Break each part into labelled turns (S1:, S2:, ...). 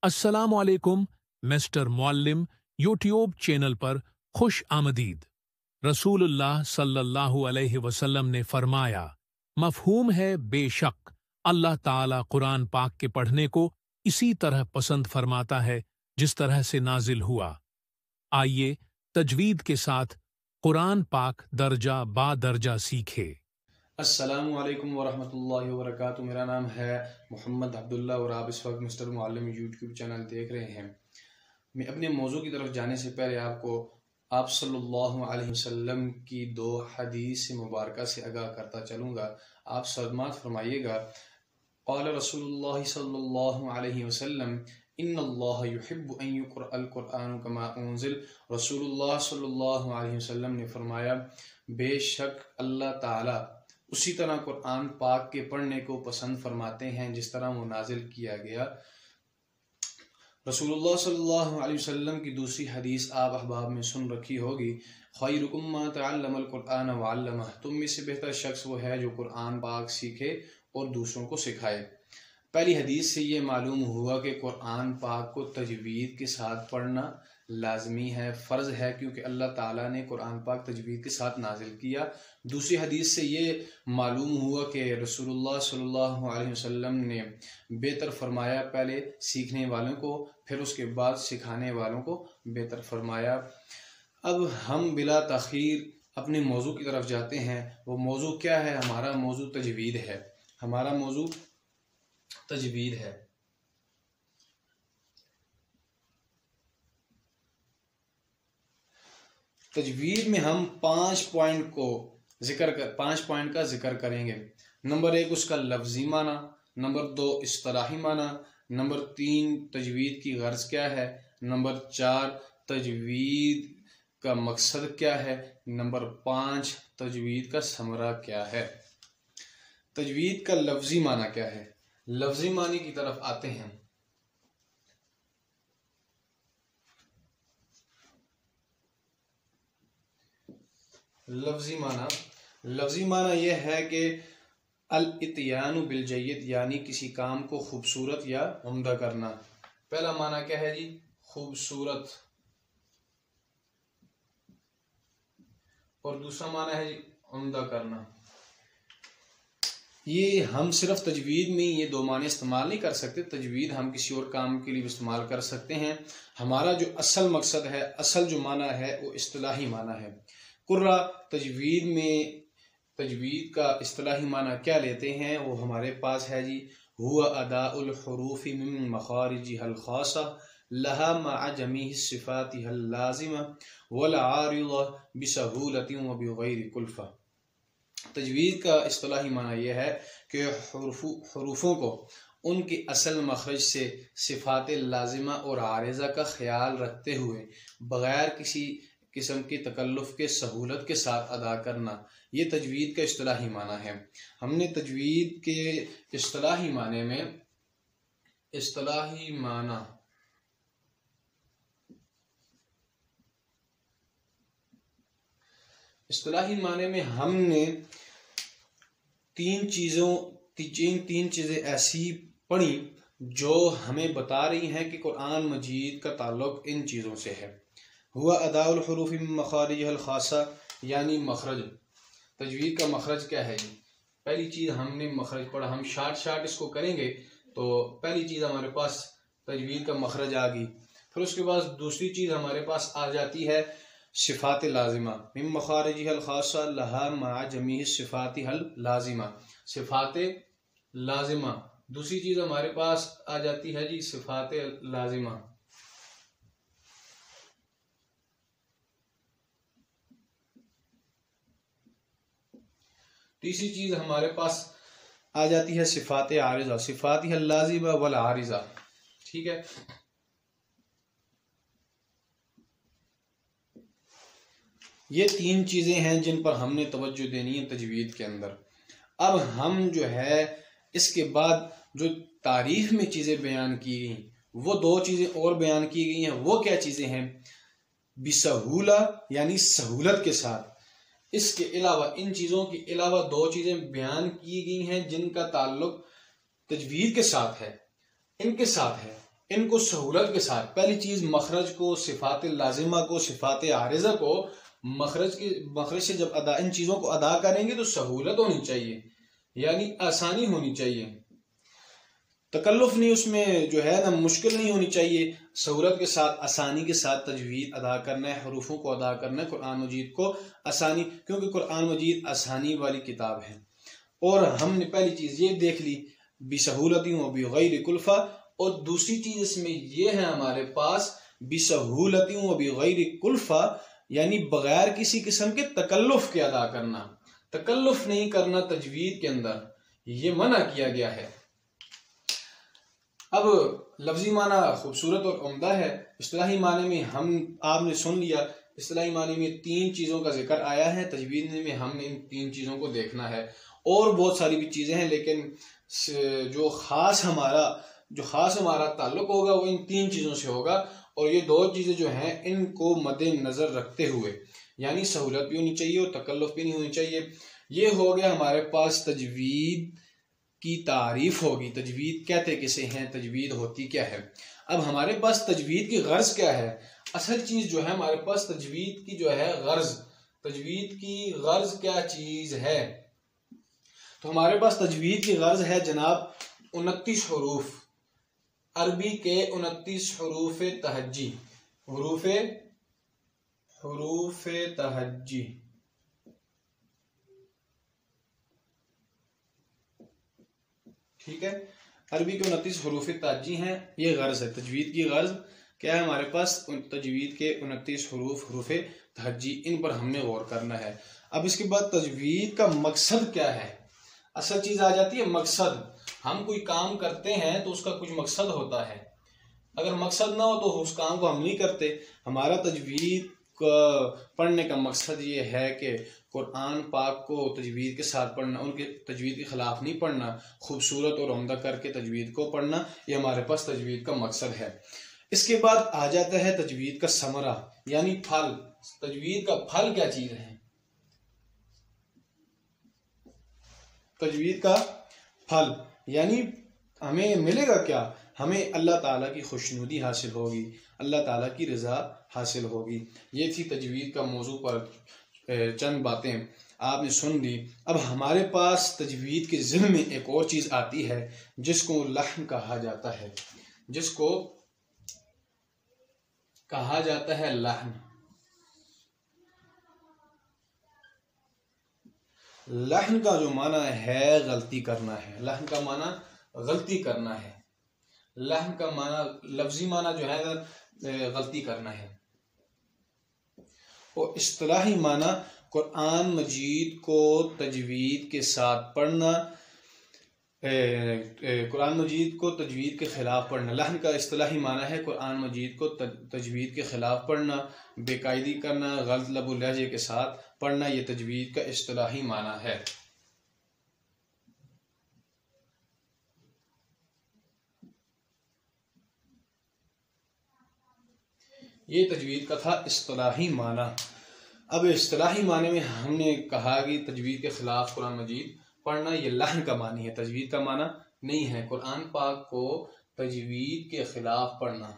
S1: अस्सलाम वालेकुम mister Muallem YouTube channel पर खुश आमदीद। रसूलुल्लाह सल्लल्लाहु अलैहि वसल्लम ने फरमाया, मफहूम है बेशक अल्लाह ताला कुरान पाक के पढ़ने को इसी तरह पसंद फरमाता है जिस तरह से नाजिल हुआ। आइए तजवीद के साथ कुरान पाक दर्जा बा दर्जा सीखे।
S2: अस्सलामु अलैकुम वरहमतुल्लाहि वबरकातुहू। मेरा नाम है मोहम्मद अब्दुल्ला और आप इस वक्त मिस्टर मुअल्लिम यूट्यूब चैनल देख रहे हैं। मैं अपने मौजू की तरफ जाने से पहले आपको आप सल्लल्लाहु अलैहि वसल्लम की दो हदीस मुबारक से आगाह करता चलूँगा। आप समाअत फरमाइएगा। क़ाल रसूलुल्लाह सल्लल्लाहु अलैहि वसल्लम इन्नल्लाह युहिब्बु अन युक़रअल क़ुरआन कमा उन्ज़िल। रसूलुल्लाह सल्लल्लाहु अलैहि वसल्लम ने फरमाया, बेशक अल्लाह ताला उसी तरह कुरान पाक के पढ़ने को पसंद फरमाते हैं जिस तरह वो नाजिल किया गया। रसूलुल्लाह सल्लल्लाहु अलैहि वसल्लम की दूसरी हदीस आप अहबाब में सुन रखी होगी, खैरुकुम मा तअल्लमल कुरआन व अल्लमह। तुम में से बेहतर शख्स वो है जो कुरान पाक सीखे और दूसरों को सिखाए। पहली हदीस से ये मालूम हुआ कि कुरान पाक को तजवीद के साथ पढ़ना लाजमी है, फ़र्ज़ है, क्योंकि अल्लाह ताला ने कुरान पाक तजवीद के साथ नाजिल किया। दूसरी हदीस से ये मालूम हुआ कि रसूलुल्लाह सल्लल्लाहु अलैहि वसल्लम ने बेहतर फरमाया, पहले सीखने वालों को फिर उसके बाद सिखाने वालों को बेहतर फरमाया। अब हम बिला तख़ीर अपने मौजू की तरफ जाते हैं। वो मौजू क्या है? हमारा मौजू तजवीद है। हमारा मौजू तजवीद है। तजवीद में हम 5 पॉइंट का जिक्र करेंगे। नंबर 1 उसका लफ्जी माना, नंबर 2 इस्तिलाही माना, नंबर 3 तजवीद की गर्ज क्या है, नंबर 4 तजवीद का मकसद क्या है, नंबर 5 तजवीद का समरा क्या है। तजवीद का लफ्जी माना क्या है? लफ्जी मानी की तरफ आते हैं। लफ्जी माना यह है कि अल इत्यानु बिल जय्यद, यानी किसी काम को खूबसूरत या उम्दा करना। पहला माना क्या है जी? खूबसूरत। और दूसरा माना है जी उम्दा करना। ये हम सिर्फ तजवीद में ये दो माने इस्तेमाल नहीं कर सकते। तजवीद हम किसी और काम के लिए भी इस्तेमाल कर सकते हैं। हमारा जो असल मकसद है, असल जो माना है, वो इस्तिलाही माना है। कुर्रा तजवीद में तजवीद का इस्तिलाही माना क्या लेते हैं, वो हमारे पास है जी, हुआ अदाउल हुरूफि मिन मखारिजिहल खासा लहा मअ जमीइ सिफातिहल लाज़िमा वल आरिज़ा बिसहूलतिन व बिगैरि कुल्फ़ा। तजवीद का इस्तिलाही माना यह है कि हरूफों को उनके असल मखरज से सिफात लाजिमा और आरिज़ा का ख्याल रखते हुए बग़ैर किसी किस्म की तकल्लुफ़ के सहूलत के साथ अदा करना, ये तजवीद का इस्तिलाही माना है। हमने तजवीद के इस्तिलाही माने में इस्तिलाही माने में हमने तीन चीज़ें ऐसी पढ़ी जो हमें बता रही हैं कि कुरान मजीद का ताल्लुक़ इन चीज़ों से है। हुआ अदाउल हुरूफ़ि मिन मखारिजिहल खासा, यानी मखरज। तजवीद का मखरज क्या है? पहली चीज़ हमने मखरज पढ़ा। हम शार्ट इसको करेंगे तो पहली चीज़ हमारे पास तजवीद का मखरज आ गई। फिर उसके बाद दूसरी चीज़ हमारे पास आ जाती है सिफ़ात लाजिमा। मिन मखारिजिहल खासा लहा मअ जमीइ सिफ़ातिहल लाजिमा, सिफ़ात लाजिमा। दूसरी चीज़ हमारे पास आ जाती है जी सिफ़ात लाजिमा। तीसरी चीज़ हमारे पास आ जाती है सिफ़ात आरिज़ा, सिफ़ातिहल लाज़िमा वल आरिज़ा। ठीक है। ये तीन चीज़ें हैं जिन पर हमने तवज्जो देनी है तजवीद के अंदर। अब हम जो है इसके बाद जो तारीफ में चीज़ें बयान की गई, वो दो चीज़ें और बयान की गई हैं। वो क्या चीज़ें हैं? बिसहूला, यानी सहूलत के साथ। इसके अलावा, इन चीज़ों के अलावा दो चीज़ें बयान की गई हैं जिनका ताल्लुक तजवीद के साथ है, इनके साथ है। इनको सहूलत के साथ, पहली चीज मखरज को, सिफात लाजिमा को, सिफात आरिजा को मखरज से जब इन चीजों को अदा करेंगे तो सहूलत होनी चाहिए, यानी आसानी होनी चाहिए, तकल्लुफ नहीं, उसमें जो है ना मुश्किल नहीं होनी चाहिए। सहूलत के साथ, आसानी के साथ तजवीद अदा करना है, हरूफों को अदा करना है, कुरान मजीद को आसानी, क्योंकि कुरान मजीद आसानी वाली किताब है। और हमने पहली चीज़ ये देख ली बिसहूलती व बिगैर कुल्फा, और दूसरी चीज़ इसमें यह है हमारे पास बिसहूलती व बिगैर कुल्फा, यानी बगैर किसी किस्म के तकल्लुफ के अदा करना, तकल्लुफ नहीं करना तजवीद के अंदर, ये मना किया गया है। अब लफ्जी माना खूबसूरत और उम्दा है। इस्तिलाही माने में आपने सुन लिया, इस्तिलाही माने में 3 चीज़ों का जिक्र आया है, तजवीद में हमने इन 3 चीज़ों को देखना है। और बहुत सारी भी चीज़ें हैं, लेकिन जो ख़ास हमारा ताल्लुक होगा वो इन 3 चीज़ों से होगा। और ये 2 चीज़ें जो हैं इनको मद्देनज़र रखते हुए, यानी सहूलत भी होनी चाहिए और तकल्लुफ भी नहीं होनी चाहिए। ये हो गया हमारे पास तजवीद की तारीफ होगी, तजवीद कहते किसे हैं, तजवीद होती क्या है। अब हमारे पास तजवीद की गर्ज क्या है, असल चीज़ जो है हमारे पास तजवीद की जो है गर्ज, तजवीद की गर्ज क्या चीज़ है। तो हमारे पास तजवीद की गर्ज है जनाब 29 हरूफ, अरबी के 29 हरूफ तहज्जी, हरूफ तहज्जी, ठीक है। अरबी के 29 हरूफ तहज्जी हैं, ये गर्ज है। तजवीद की गर्ज क्या है हमारे पास, तजवीद के 29 हरूफ तहज्जी, इन पर हमने गौर करना है। अब इसके बाद तजवीद का मकसद क्या है, असल चीज़ आ जाती है मकसद। हम कोई काम करते हैं तो उसका कुछ मकसद होता है, अगर मकसद ना हो तो उस काम को हम नहीं करते। हमारा तजवीद पढ़ने का मकसद ये है कि कुरान पाक को तजवीद के साथ पढ़ना, उनके तजवीद के ख़िलाफ़ नहीं पढ़ना, खूबसूरत और उम्दा करके तजवीद को पढ़ना, ये हमारे पास तजवीद का मकसद है। इसके बाद आ जाता है तजवीद का समरा, यानी फल। तजवीद का फल क्या चीज़ है, तजवीद का फल यानी हमें मिलेगा क्या, हमें अल्लाह ताला की खुशनुदी हासिल होगी, अल्लाह ताला की रज़ा हासिल होगी। ये थी तजवीद का मौजू पर चंद बातें आपने सुन ली। अब हमारे पास तजवीद के ज़िम्मे में एक और चीज़ आती है जिसको लहन कहा जाता है, जिसको कहा जाता है लहन। लहन का जो माना है गलती करना है, लहन का माना गलती करना है, लहन का माना लफ्जी माना जो है गलती करना है, और इस्तिलाही माना कुरान मजीद को तजवीद के साथ पढ़ना, कुरान मजीद को तजवीद के ख़िलाफ़ पढ़ना। लहन का इस्तिलाही माना है कुरान मजीद को तजवीद के ख़िलाफ़ पढ़ना, बेकायदी करना, गलत लबो लहजे के साथ पढ़ना, ये तजवीद का इस्तिलाही माना है। ये तजवीद का था इस्तिलाही माना। अब इस्तिलाही माने में हमने कहा कि तजवीद के ख़िलाफ़ कुरान मजीद पढ़ना, ये लहन का मानी है, तजवीद का माना नहीं है। कुरान पाक को तजवीद के ख़िलाफ़ पढ़ना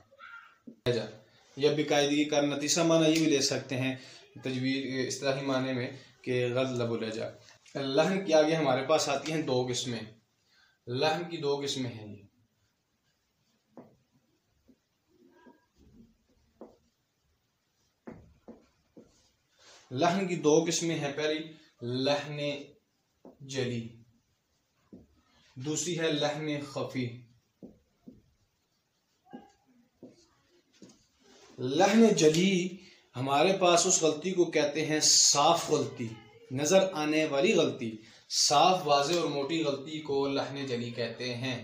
S2: या बेकायदगी करना, तीसरा माना ये भी ले सकते हैं तजवीद इस्तिलाही माने में कि गलत लबो लहजा। लहन के आगे हमारे पास आती हैं 2 किस्में, लहन की 2 किस्में हैं। ये लहन की 2 किस्में हैं, पहली लहन जली, दूसरी है लहन खफी। लहन जली हमारे पास उस गलती को कहते हैं साफ गलती, नजर आने वाली गलती, साफ वाज़े और मोटी गलती को लहन जली कहते हैं।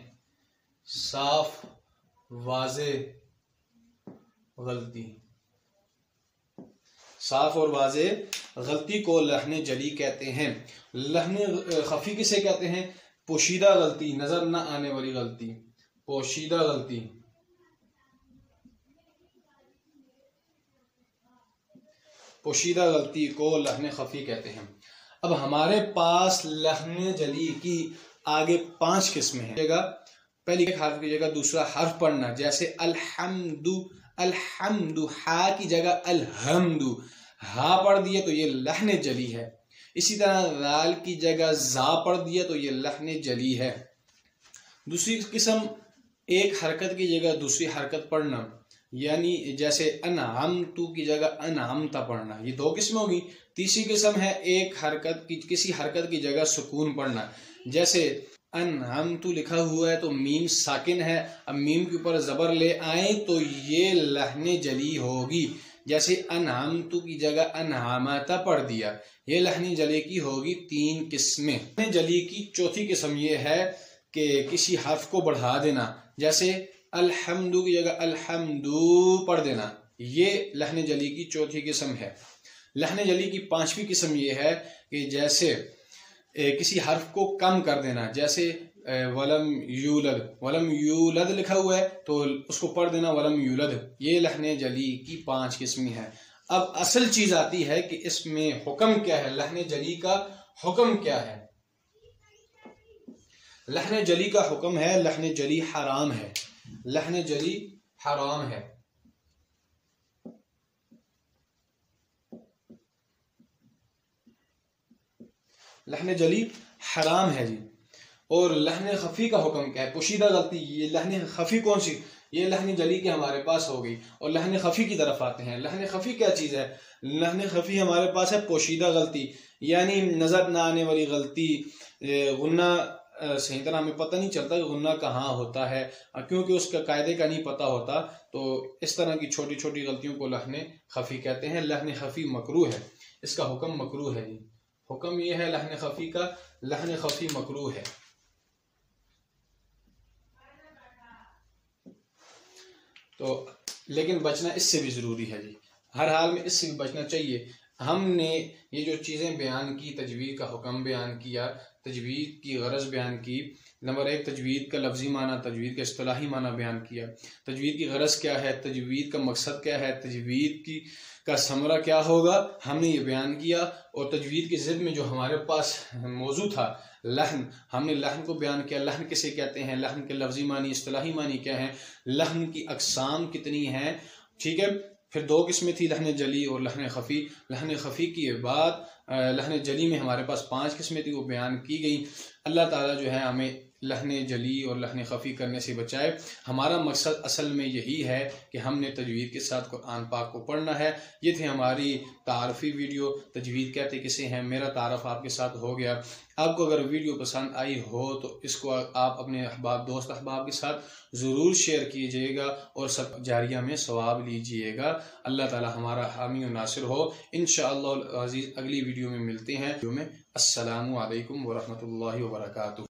S2: साफ वाज़े गलती, साफ और वाज़े गलती को लहन जली कहते हैं। लहन खफी किसे कहते हैं, पोशीदा गलती, नजर न आने वाली गलती, पोशीदा गलती। पोशीदा गलती को लहन खफी कहते हैं। अब हमारे पास लहन जली की आगे 5 किस्में हैं। पहली एक हर्फ की जगह दूसरा हर्फ पढ़ना, जैसे अल्हम्दु, अल्हम्दु, हा की जगह अलहम्दु, हा पढ़ दिया तो ये लहने जली है। इसी तरह दाल की जगह जा पढ़ दिया तो ये लहने जली है। दूसरी किस्म एक हरकत की जगह दूसरी हरकत पढ़ना, यानी जैसे अनअमतु की जगह अनअमता पढ़ना, ये दो किस्में होगी। तीसरी किस्म है एक हरकत की किसी हरकत की जगह सुकून पढ़ना, जैसे अनअमतु लिखा हुआ है तो मीम साकिन है, अब मीम के ऊपर जबर ले आए तो ये लहने जली होगी। जैसे अनअमतु की जगह अनअमता पढ़ दिया, ये लहने जली की होगी। तीन किस्में। लहने जली की चौथी किस्म ये है कि किसी हर्फ को बढ़ा देना, जैसे अल्हम्दु की जगह अल्हम्दु पढ़ देना, ये लहने जली की चौथी किस्म है। लहने जली की पांचवी किस्म ये है कि जैसे किसी हर्फ को कम कर देना, जैसे वलम यूलद, वलम यूलद लिखा हुआ है तो उसको पढ़ देना वलम यूलद, ये लहने जली की 5 किस्में हैं। अब असल चीज आती है कि इसमें हुक्म क्या है, लहने जली का हुक्म क्या है। लहने जली का हुक्म है लहने जली हराम है, लहने जली हराम है। लहने जली हराम है जी। और लहने खफी का हुक्म क्या है, पोशीदा गलती, ये लहने खफी कौन सी, ये लहने जली के हमारे पास हो गई। और लहने खफी की तरफ आते हैं। लहने खफी क्या चीज़ है, लहने खफी हमारे पास है पोशीदा गलती, यानी नजर ना आने वाली गलती। गुन्ना सही तरह हमें पता नहीं चलता कि गुन्ना कहाँ होता है, क्योंकि उसका कायदे का नहीं पता होता। तो इस तरह की छोटी छोटी गलतियों को लहने खफी कहते हैं। लहने खफी मकरूह है, इसका हुक्म मकरूह है जी। हुक्म यह है लहने खफी का, लहने खफी मकरूह है। तो लेकिन बचना इससे भी ज़रूरी है जी, हर हाल में इससे भी बचना चाहिए। हमने ये जो चीज़ें बयान की, तजवीद का हुक्म बयान किया, तजवीद की गरज बयान की। नंबर 1 तजवीद का लफ्ज़ी माना, तजवीद का इस्तिलाही माना बयान किया। तजवीद की गरज क्या है, तजवीद का मकसद क्या है, तजवीद की का समरा क्या होगा, हमने ये बयान किया। और तजवीद की ज़िद में जो हमारे पास मौजू था लहन, हमने लहन को बयान किया। लहन किसे कहते हैं, लहन के लफ्ज़ी मानी इस्तिलाही मानी क्या है, लहन की अक़साम कितनी हैं, ठीक है। फिर 2 किस्में थी, लहने जली और लहने खफ़ी। लहने खफ़ी के बाद लहने जली में हमारे पास 5 किस्में थी, वो बयान की गई। अल्लाह ताला जो है हमें लहने जली और लहने खफ़ी करने से बचाए। हमारा मकसद असल में यही है कि हमने तजवीद के साथ कुरान पाक को पढ़ना है। ये थी हमारी तारफ़ी वीडियो, तजवीद कहते किसे हैं, मेरा तारफ़ आपके साथ हो गया। आपको अगर वीडियो पसंद आई हो तो इसको आप अपने अहबाब, दोस्त अहबाब के साथ ज़रूर शेयर कीजिएगा और सब जारिया में सवाब लीजिएगा। अल्लाह ताला हमारा हामी और नासिर हो। इंशाअल्लाह अज़ीज़ अगली वीडियो में मिलते हैं। अस्सलामु अलैकुम व रहमतुल्लाहि व बरकातुहू।